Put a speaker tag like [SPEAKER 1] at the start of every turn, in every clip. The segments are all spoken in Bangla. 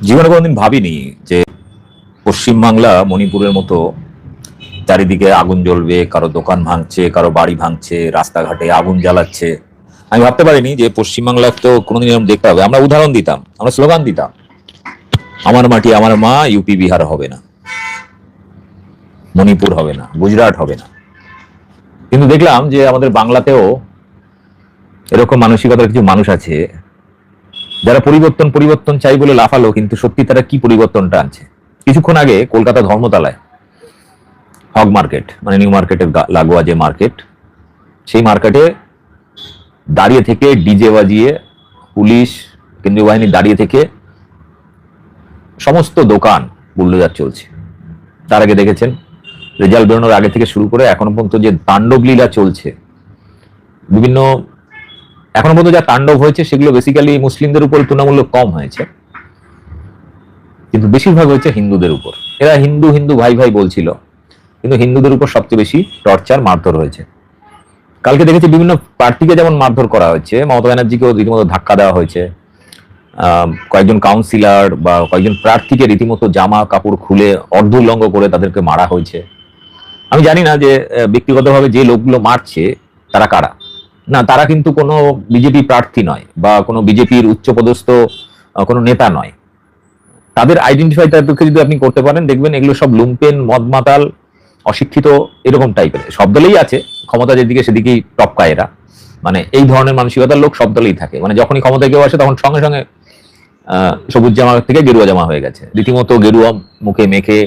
[SPEAKER 1] জীবনে কোনোদিন ভাবিনি যে পশ্চিমবাংলা মণিপুরের মতো চারিদিকে আগুন জ্বলবে, কারো দোকান ভাঙছে, কারো বাড়ি ভাঙছে, রাস্তাঘাটে আগুন জ্বালাচ্ছে। আমি ভাবতে পারিনি যে পশ্চিমবাংলা তো কোনোদিন এরকম দেখতে হবে। আমরা উদাহরণ দিতাম, আমরা স্লোগান দিতাম, আমার মাটি আমার মা, ইউপি বিহার হবে না, মণিপুর হবে না, গুজরাট হবে না। কিন্তু দেখলাম যে আমাদের বাংলাতেও এরকম মানসিকতার কিছু মানুষ আছে যারা পরিবর্তন পরিবর্তন চাই বলে লাফালো, কিন্তু সত্যি তারা কি পরিবর্তনটা আনছে। কিছুক্ষণ আগে কলকাতা ধর্মতলায় হগ মার্কেট, মানে নিউ মার্কেটের লাগোয়া যে মার্কেট, সেই মার্কেটে দাঁড়িয়ে থেকে ডিজে বাজিয়ে পুলিশ, কেন্দ্রীয় বাহিনী দাঁড়িয়ে থেকে সমস্ত দোকান বুলডোজার চলছে। তার আগে দেখেছেন রেজাল্ট বেরোনোর আগে থেকে শুরু করে এখনো পর্যন্ত যে তাণ্ডব লীলা চলছে, বিভিন্ন এখনো পর্যন্ত যা তাণ্ডব হয়েছে সেগুলো বেসিক্যালি মুসলিমদের উপর তুলনামূলক কম হয়েছে, কিন্তু বেশিরভাগ হয়েছে হিন্দুদের উপর। এরা হিন্দু হিন্দু ভাই ভাই বলছিল, কিন্তু হিন্দুদের উপর সবচেয়ে বেশি টর্চার মারধর হয়েছে। কালকে দেখেছি বিভিন্ন প্রার্থীকে যেমন মারধর করা হয়েছে, মমতা ব্যানার্জিকেও রীতিমতো ধাক্কা দেওয়া হয়েছে, কয়েকজন কাউন্সিলর বা কয়েকজন প্রার্থীকে রীতিমতো জামা কাপড় খুলে অর্ধউলঙ্গ করে তাদেরকে মারা হয়েছে। আমি জানি না যে ব্যক্তিগতভাবে যে লোকগুলো মারছে তারা কারা। না, তারা কিন্তু কোনো বিজেপি প্রার্থী নয় বা কোনো বিজেপির উচ্চপদস্থ কোনো নেতা নয়। তাদের আইডেন্টিফাই তাদেরকে যদি আপনি করতে পারেন, দেখবেন এগুলো সব লুম্পেন, মদমাতাল, অশিক্ষিত, এরকম টাইপের। সব দলেই আছে, ক্ষমতা যেদিকে সেদিকেই টপকায় এরা। মানে এই ধরনের মানসিকতার লোক সব দলেই থাকে। মানে যখনই ক্ষমতায় কেউ আসে তখন সঙ্গে সঙ্গে সবুজ জামা থেকে গেরুয়া জামা হয়ে গেছে, রীতিমতো গেরুয়া মুখে মেখে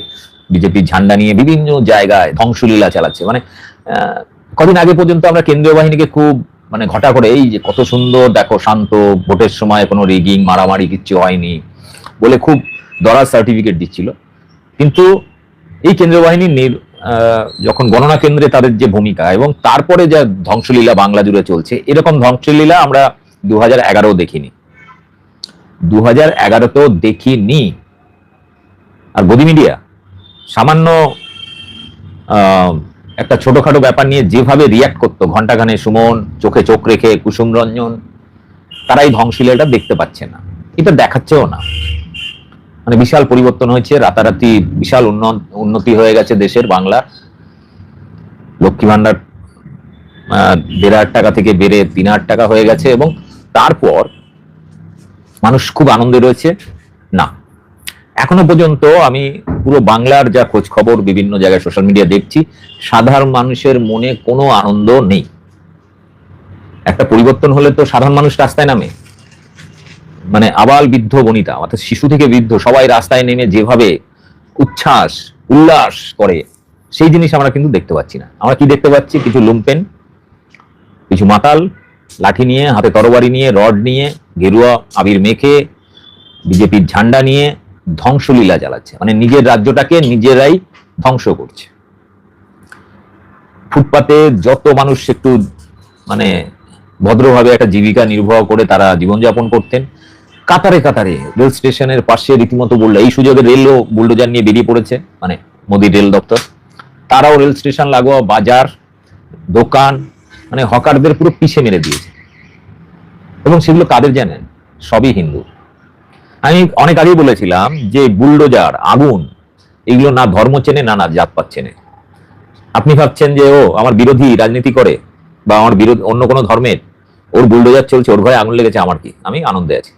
[SPEAKER 1] বিজেপির ঝান্ডা নিয়ে বিভিন্ন জায়গায় ধ্বংসলীলা চালাচ্ছে। মানে কদিন আগে পর্যন্ত আমরা কেন্দ্রীয় বাহিনীকে খুব মানে ঘটা করে, এই যে কত সুন্দর দেখো, শান্ত, ভোটের সময় কোনো রিগিং মারামারি কিচ্ছু হয়নি বলে খুব দরাজ সার্টিফিকেট দিচ্ছিল। কিন্তু এই কেন্দ্রীয় বাহিনীর যখন গণনা কেন্দ্রে তাদের যে ভূমিকা এবং তারপরে যা ধ্বংসলীলা বাংলা জুড়ে চলছে, এরকম ধ্বংসলীলা আমরা 2011 দেখিনি, 2011তেও দেখিনি। আর গদি মিডিয়া সামান্য একটা ছোটখাটো ব্যাপার নিয়ে যেভাবে রিয়াক্ট করতো, ঘন্টাখানে সুমন, চোখে চোখ রেখে কুসুম রঞ্জন, তারা এই ধ্বংসলীলাটা দেখতে পাচ্ছে না, এটা দেখাচ্ছেও না। মানে বিশাল পরিবর্তন হয়েছে, রাতারাতি বিশাল উন্নতি হয়ে গেছে দেশের। বাংলা লক্ষ্মী ভান্ডার 1,500 টাকা থেকে বেড়ে 3,000 টাকা হয়ে গেছে, এবং তারপর মানুষ খুব আনন্দে রয়েছে। না, এখনো পর্যন্ত আমি পুরো বাংলার যা খোঁজ খবর বিভিন্ন জায়গায় সোশ্যাল মিডিয়া দেখছি, সাধারণ মানুষের মনে কোনো আনন্দ নেই। একটা পরিবর্তন হলে তো সাধারণ মানুষ রাস্তায় নামে, মানে আবাল বৃদ্ধ বনিতা, অর্থাৎ শিশু থেকে বৃদ্ধ সবাই রাস্তায় নেমে যেভাবে উচ্ছ্বাস উল্লাস করে, সেই জিনিস আমরা কিন্তু দেখতে পাচ্ছি না। আমরা কি দেখতে পাচ্ছি? কিছু লুম্পেন, কিছু মাতাল, লাঠি নিয়ে, হাতে তরবারি নিয়ে, রড নিয়ে, গেরুয়া আবির মেখে, বিজেপির ঝান্ডা নিয়ে ধ্বংসলীলা চালাচ্ছে। মানে নিজের রাজ্যটাকে নিজেরাই ধ্বংস করছে। ফুটপাতে যত মানুষ একটু মানে ভদ্রভাবে একটা জীবিকা নির্বাহ করে তারা জীবনযাপন করতেন, কাতারে কাতারে রেল স্টেশনের পাশে রীতিমতো বললো, এই সুযোগে রেলও বুলডোজার নিয়ে বেরিয়ে পড়েছে, মানে মোদির রেল দপ্তর, তারাও রেল স্টেশন লাগোয়া বাজার, দোকান, মানে হকারদের পুরো পিছে মেরে দিয়েছে। এবং সেগুলো কাদের জানেন? সবই হিন্দু। আমি অনেক আগেই বলেছিলাম যে বুলডোজার, আগুন, এগুলো না ধর্ম চেনে, না জাতপাত চেনে। আপনি ভাবছেন যে ও আমার বিরোধী রাজনীতি করে বা আমার বিরোধী অন্য কোনো ধর্মের, ওর বুলডোজার চলছে, ওর ঘরে আগুন লেগেছে, আমার কি? আমি আনন্দে আছি।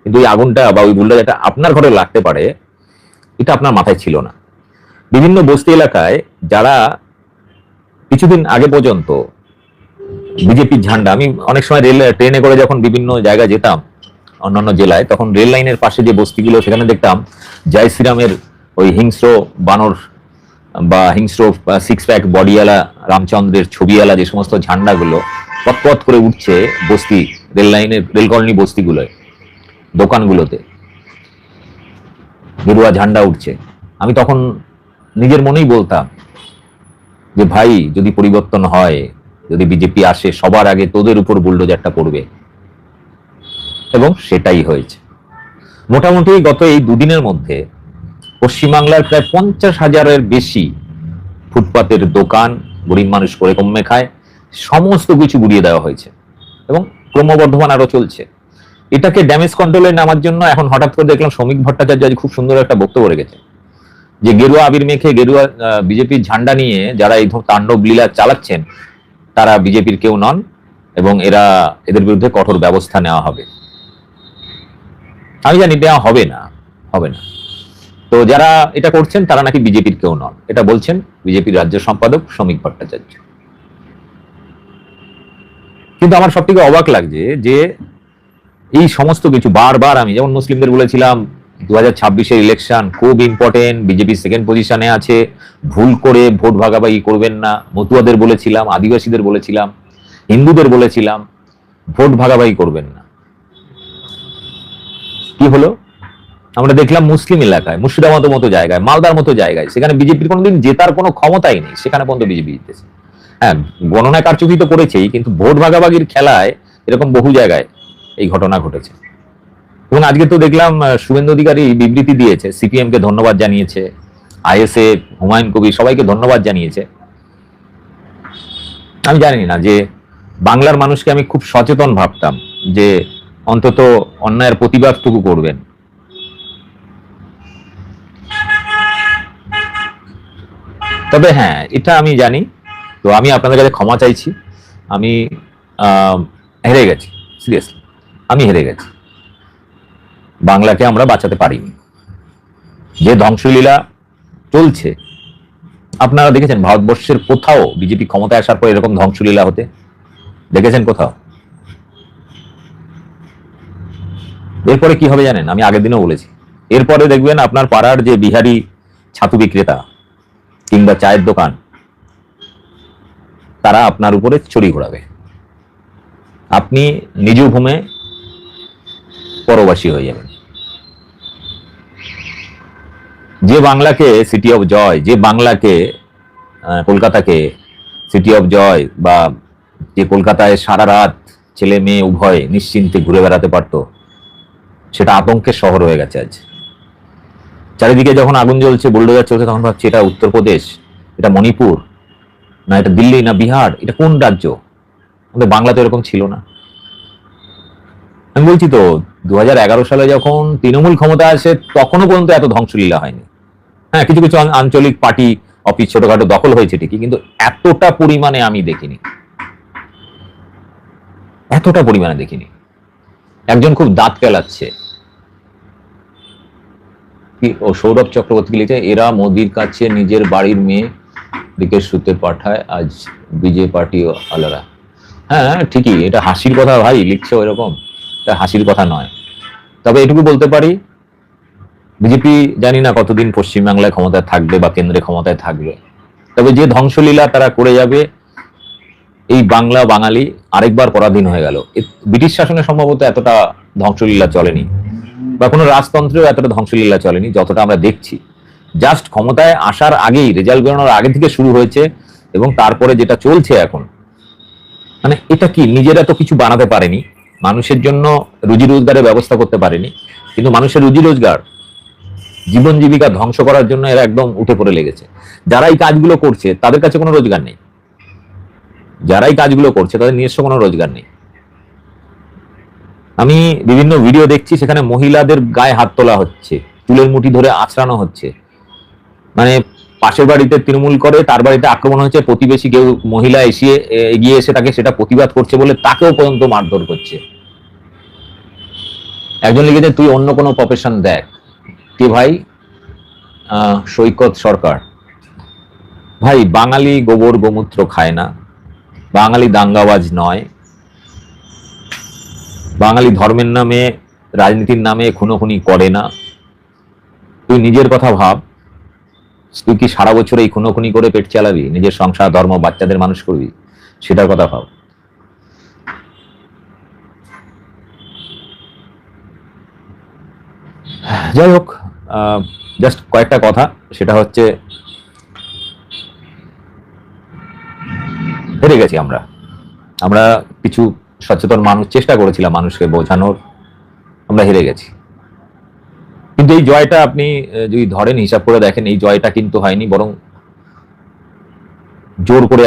[SPEAKER 1] কিন্তু ওই আগুনটা বা ওই বুলডোজারটা আপনার ঘরে লাগতে পারে, এটা আপনার মাথায় ছিল না। বিভিন্ন বস্তি এলাকায় যারা কিছুদিন আগে পর্যন্ত বিজেপির ঝান্ডা, আমি অনেক সময় ট্রেনে করে যখন বিভিন্ন জায়গায় যেতাম অন্যান্য জেলায়, তখন রেল লাইনের পাশে যে বস্তিগুলো, সেখানে দেখতাম জয় শ্রীরামের ওই হিংস্র বানর বা হিংস্র 6 প্যাক বডিওয়ালা রামচন্দ্রের ছবিওয়ালা যে সমস্ত ঝান্ডাগুলো পথ করে উঠছে বস্তি, রেল লাইনের, রেল কলোনি বস্তিগুলোয়, দোকানগুলোতে গেরুয়া ঝান্ডা উঠছে। আমি তখন নিজের মনেই বলতাম যে ভাই, যদি পরিবর্তন হয়, যদি বিজেপি আসে, সবার আগে তোদের উপর বুলডোজারটা পড়বে। এবং সেটাই হয়েছে। মোটামুটি গত এই দুদিনের মধ্যে পশ্চিমবাংলার প্রায় 50,000-এর বেশি ফুটপাতের দোকান, গরিব মানুষ করে কমে খায়, সমস্ত কিছু গুড়িয়ে দেওয়া হয়েছে এবং ক্রমবর্ধমান আরো চলছে। এটাকে ড্যামেজ কন্ট্রোলে নামার জন্য এখন হঠাৎ করে দেখলাম শ্রমিক ভট্টাচার্য আজ খুব সুন্দর একটা বক্তব্য রেখেছে, যে গেরুয়া আবির মেখে গেরুয়া বিজেপির ঝান্ডা নিয়ে যারা এই তাণ্ডব লীলা চালাচ্ছেন তারা বিজেপির কেউ নন এবং এদের বিরুদ্ধে কঠোর ব্যবস্থা নেওয়া হবে। আমি জানি দেওয়া হবে না, হবে না। তো যারা এটা করছেন তারা নাকি বিজেপির কেউ নন, এটা বলছেন বিজেপির রাজ্য সম্পাদক শ্রমিক ভট্টাচার্য। কিন্তু আমার সব থেকে অবাক লাগছে যে এই সমস্ত কিছু বারবার আমি যেমন মুসলিমদের বলেছিলাম 2026-এর ইলেকশন খুব ইম্পর্টেন্ট, বিজেপি সেকেন্ড পজিশনে আছে, ভুল করে ভোট ভাগাভাগি করবেন না, মতুয়াদের বলেছিলাম, আদিবাসীদের বলেছিলাম, হিন্দুদের বলেছিলাম ভোট ভাগাভাগি করবেন না। কি হলো? আমরা দেখলাম মুসলিম এলাকায়, মুর্শিদাবাদের মতো জায়গায়, মালদার মতো জায়গায়, সেখানে বিজেপির কোনোদিন জেতার কোনো ক্ষমতাই নেই, সেখানে পর্যন্ত বিজেপি জিতেছে। হ্যাঁ, গণনায় কারচুপি তো করেছেই, কিন্তু ভোট ভাগাভাগির খেলায় এরকম বহু জায়গায় এই ঘটনা ঘটেছে। এবং আজকে তো দেখলাম শুভেন্দু অধিকারী বিবৃতি দিয়েছে, সিপিএম কে ধন্যবাদ জানিয়েছে, আইএসএফ, হুমায়ুন কবির সবাইকে ধন্যবাদ জানিয়েছে। আমি জানি না যে বাংলার মানুষকে আমি খুব সচেতন ভাবতাম যে অন্তত অন্যায়ের প্রতিবাদটুকু করবেন। তবে হ্যাঁ, এটা আমি জানি, তো আমি আপনাদের কাছে ক্ষমা চাইছি, আমি হেরে গেছি, সিরিয়াসলি আমি হেরে গেছি। বাংলাকে আমরা বাঁচাতে পারিনি। যে ধ্বংসলীলা চলছে আপনারা দেখেছেন ভারতবর্ষের কোথাও বিজেপি ক্ষমতায় আসার পর এরকম ধ্বংসলীলা হতে দেখেছেন কোথাও? এরপরে কি হবে জানেন? আমি আগের দিনও বলেছি, এরপরে দেখবেন আপনার পাড়ার যে বিহারি ছাতু বিক্রেতা কিংবা চায়ের দোকান, তারা আপনার উপরে ছড়ি ঘোরাবে, আপনি নিজ ভূমে পরবাসী হয়ে যাবেন। যে বাংলাকে সিটি অফ জয়, যে বাংলাকে কলকাতাকে সিটি অফ জয়, বা যে কলকাতায় সারা রাত ছেলে মেয়ে উভয় নিশ্চিন্তে ঘুরে বেড়াতে পারত, সেটা আতঙ্কের শহর হয়ে গেছে আজ। চারিদিকে যখন আগুন জ্বলছে, বুলডোজার চলছে, তখন ভাবছি এটা উত্তরপ্রদেশ, এটা মণিপুর, না এটা দিল্লি, না বিহার, এটা কোন রাজ্য? আমাদের বাংলা তো এরকম ছিল না। আমি বলছি তো 2011 সালে যখন তৃণমূল ক্ষমতা আসে তখনও পর্যন্ত এত ধ্বংসলীলা হয়নি। হ্যাঁ, কিছু কিছু আঞ্চলিক পার্টি অফিস ছোটখাটো দখল হয়েছে ঠিকই, কিন্তু এতটা পরিমাণে আমি দেখিনি, এতটা পরিমাণে দেখিনি। একজন খুব দাঁত কেলাচ্ছে, ও সৌরভ চক্রবর্তী লিখছে, এরা মোদির কাছে নিজের বাড়ির মেয়ে দিকে শুতে পাঠায় আজ বিজেপি পার্টি আলারা। হ্যাঁ ঠিকই, এটা হাসির কথা ভাই, লিখছে ওইরকম, এটা হাসির কথা নয়। তবে এটুকু বলতে পারি, বিজেপি জানি না কতদিন পশ্চিমবাংলায় ক্ষমতায় থাকবে বা কেন্দ্রে ক্ষমতায় থাকবে, তবে যে ধ্বংসলীলা তারা করে যাবে, এই বাংলা বাঙালি আরেকবার পরাধীন হয়ে গেল। ব্রিটিশ শাসনে সম্ভবত এতটা ধ্বংসলীলা চলেনি, বা কোনো রাজতন্ত্রেও এতটা ধ্বংসলীলা চলেনি যতটা আমরা দেখছি। জাস্ট ক্ষমতায় আসার আগেই, রেজাল্ট বেরোনোর আগে থেকে শুরু হয়েছে, এবং তারপরে যেটা চলছে এখন, মানে এটা কি, নিজেরা তো কিছু বানাতে পারেনি, মানুষের জন্য রুজি রোজগারের ব্যবস্থা করতে পারেনি, কিন্তু মানুষের রুজি রোজগার, জীবন জীবিকা ধ্বংস করার জন্য এরা একদম উঠে পড়ে লেগেছে। যারা এই কাজগুলো করছে তাদের কাছে কোনো রোজগার নেই, যারা এই কাজগুলো করছে তাদের নিজস্ব কোনো রোজগার নেই। আমি বিভিন্ন ভিডিও দেখছি, সেখানে মহিলাদের গায়ে হাত তোলা হচ্ছে, চুলের মুঠি ধরে আঁচড়ানো হচ্ছে, মানে পাশের বাড়িতে তৃণমূল করে, তার বাড়িতে আক্রমণ হচ্ছে, প্রতিবেশী কেউ মহিলা এগিয়ে এসে তাকে সেটা প্রতিবাদ করছে বলে তাকেও পর্যন্ত মারধর করছে। একজন লিখেছে, তুই অন্য কোনো প্রফেশন দেখ। কে ভাই? সৈকত সরকার। ভাই, বাঙালি গোবর গোমূত্র খায় না, বাঙালি দাঙ্গাবাজ নয়, বাঙালি ধর্মের নামে, রাজনীতির নামে খুনোখুনি করে না। তুই নিজের কথা ভাব, তুই কি সারা বছর এই খুনোখুনি করে পেট চালাবি, নিজের সংসার, ধর্ম, বাচ্চাদের মানুষ করবি? সেটার কথা ভাব। যাই হোক, জাস্ট কয়েকটা কথা, সেটা হচ্ছে হেরে গেছি আমরা। আমরা কিছু সচেতন মানুষ চেষ্টা করেছিলাম মানুষকে বোঝানোর, আমরা হেরে গেছি। কিন্তু এই জয়টা আপনি যদি ধরেন, হিসাব করে দেখেন, এই জয়টা কিন্তু হয়নি, বরং জোর করে